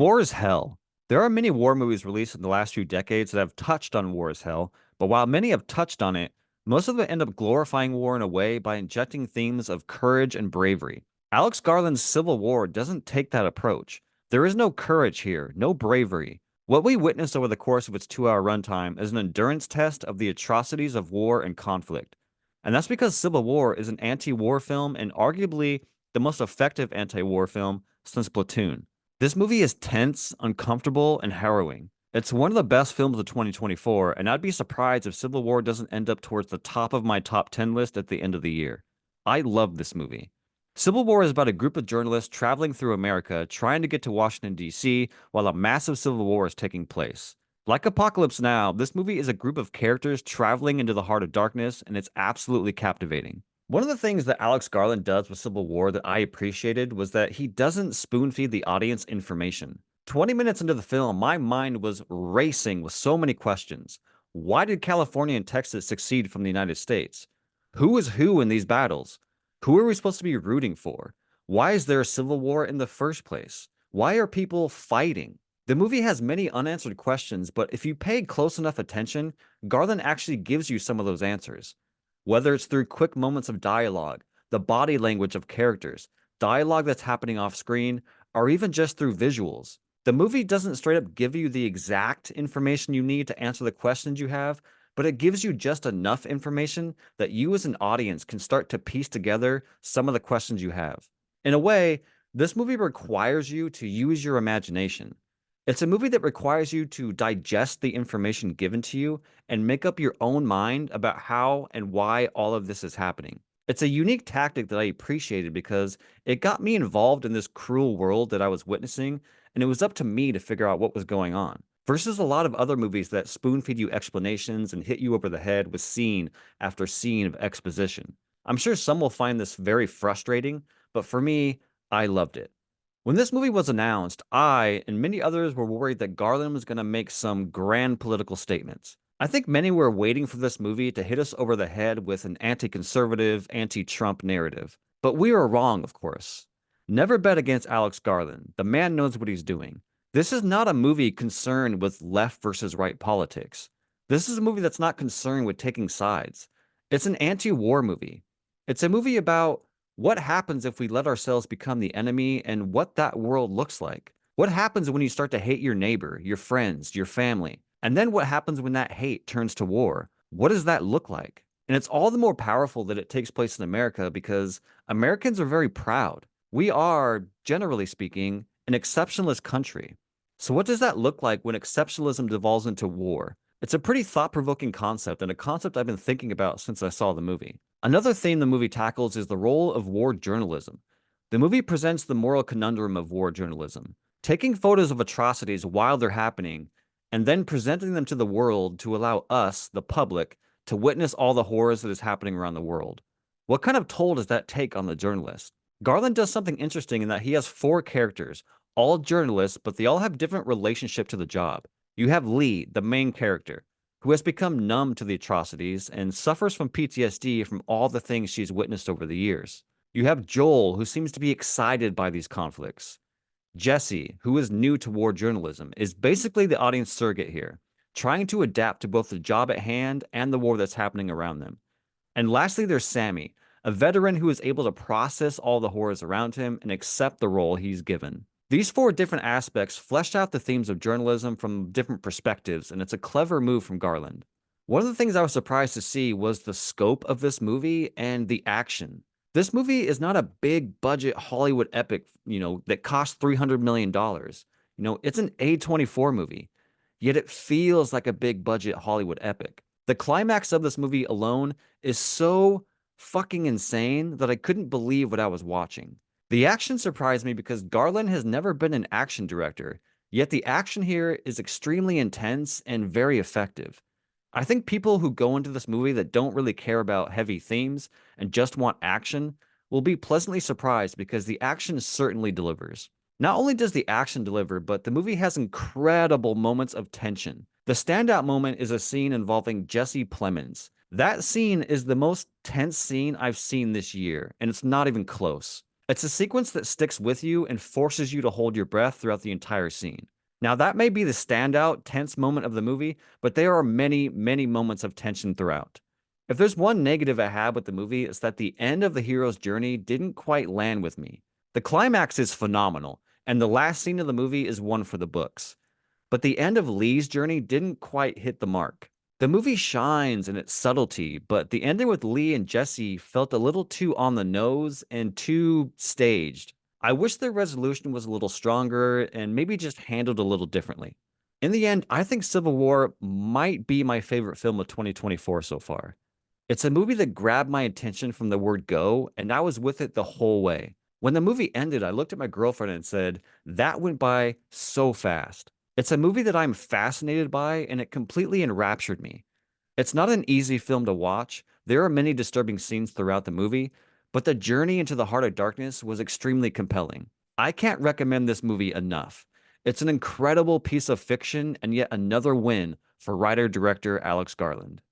War is hell. There are many war movies released in the last few decades that have touched on war as hell, but while many have touched on it, most of them end up glorifying war in a way by injecting themes of courage and bravery. Alex Garland's Civil War doesn't take that approach. There is no courage here, no bravery. What we witnessed over the course of its 2 hour runtime is an endurance test of the atrocities of war and conflict. And that's because Civil War is an anti war film and arguably the most effective anti war film since Platoon. This movie is tense, uncomfortable, and harrowing. It's one of the best films of 2024, and I'd be surprised if Civil War doesn't end up towards the top of my top 10 list at the end of the year. I love this movie. Civil War is about a group of journalists traveling through America trying to get to Washington, D.C., while a massive civil war is taking place. Like Apocalypse Now, this movie is a group of characters traveling into the heart of darkness, and it's absolutely captivating. One of the things that Alex Garland does with Civil War that I appreciated was that he doesn't spoon feed the audience information. 20 minutes into the film, my mind was racing with so many questions. Why did California and Texas succeed from the United States? Who is who in these battles? Who are we supposed to be rooting for? Why is there a civil war in the first place? Why are people fighting? The movie has many unanswered questions, but if you pay close enough attention, Garland actually gives you some of those answers. Whether it's through quick moments of dialogue, the body language of characters, dialogue that's happening off screen, or even just through visuals. The movie doesn't straight up give you the exact information you need to answer the questions you have, but it gives you just enough information that you as an audience can start to piece together some of the questions you have. In a way, this movie requires you to use your imagination. It's a movie that requires you to digest the information given to you and make up your own mind about how and why all of this is happening. It's a unique tactic that I appreciated because it got me involved in this cruel world that I was witnessing, and it was up to me to figure out what was going on. Versus a lot of other movies that spoon feed you explanations and hit you over the head with scene after scene of exposition. I'm sure some will find this very frustrating, but for me, I loved it. When this movie was announced, I and many others were worried that Garland was going to make some grand political statements. I think many were waiting for this movie to hit us over the head with an anti conservative, anti Trump narrative. But we were wrong, of course. Never bet against Alex Garland. The man knows what he's doing. This is not a movie concerned with left versus right politics. This is a movie that's not concerned with taking sides. It's an anti war movie. It's a movie about what happens if we let ourselves become the enemy and what that world looks like? What happens when you start to hate your neighbor, your friends, your family? And then what happens when that hate turns to war? What does that look like? And it's all the more powerful that it takes place in America because Americans are very proud. We are, generally speaking, an exceptionalist country. So, what does that look like when exceptionalism devolves into war? It's a pretty thought provoking concept and a concept I've been thinking about since I saw the movie. Another theme the movie tackles is the role of war journalism. The movie presents the moral conundrum of war journalism, taking photos of atrocities while they're happening, and then presenting them to the world to allow us, the public, to witness all the horrors that is happening around the world. What kind of toll does that take on the journalist? Garland does something interesting in that he has four characters, all journalists, but they all have different relationship to the job. You have Lee, the main character, who has become numb to the atrocities and suffers from PTSD from all the things she's witnessed over the years. You have Joel, who seems to be excited by these conflicts. Jesse, who is new to war journalism, is basically the audience surrogate here, trying to adapt to both the job at hand and the war that's happening around them. And lastly, there's Sammy, a veteran who is able to process all the horrors around him and accept the role he's given. These four different aspects flesh out the themes of journalism from different perspectives, and it's a clever move from Garland. One of the things I was surprised to see was the scope of this movie and the action. This movie is not a big budget Hollywood epic, that cost $300 million. It's an A24 movie, yet it feels like a big budget Hollywood epic. The climax of this movie alone is so fucking insane that I couldn't believe what I was watching. The action surprised me because Garland has never been an action director, yet the action here is extremely intense and very effective. I think people who go into this movie that don't really care about heavy themes and just want action will be pleasantly surprised because the action certainly delivers. Not only does the action deliver, but the movie has incredible moments of tension. The standout moment is a scene involving Jesse Plemons. That scene is the most tense scene I've seen this year, and it's not even close. It's a sequence that sticks with you and forces you to hold your breath throughout the entire scene. Now, that may be the standout, tense moment of the movie, but there are many, many moments of tension throughout. If there's one negative I have with the movie, it's that the end of the hero's journey didn't quite land with me. The climax is phenomenal, and the last scene of the movie is one for the books. But the end of Lee's journey didn't quite hit the mark. The movie shines in its subtlety, but the ending with Lee and Jesse felt a little too on the nose and too staged. I wish their resolution was a little stronger and maybe just handled a little differently. In the end, I think Civil War might be my favorite film of 2024 so far. It's a movie that grabbed my attention from the word go, and I was with it the whole way. When the movie ended, I looked at my girlfriend and said, "That went by so fast." It's a movie that I'm fascinated by, and it completely enraptured me. It's not an easy film to watch. There are many disturbing scenes throughout the movie, but the journey into the heart of darkness was extremely compelling. I can't recommend this movie enough. It's an incredible piece of fiction and yet another win for writer director Alex Garland.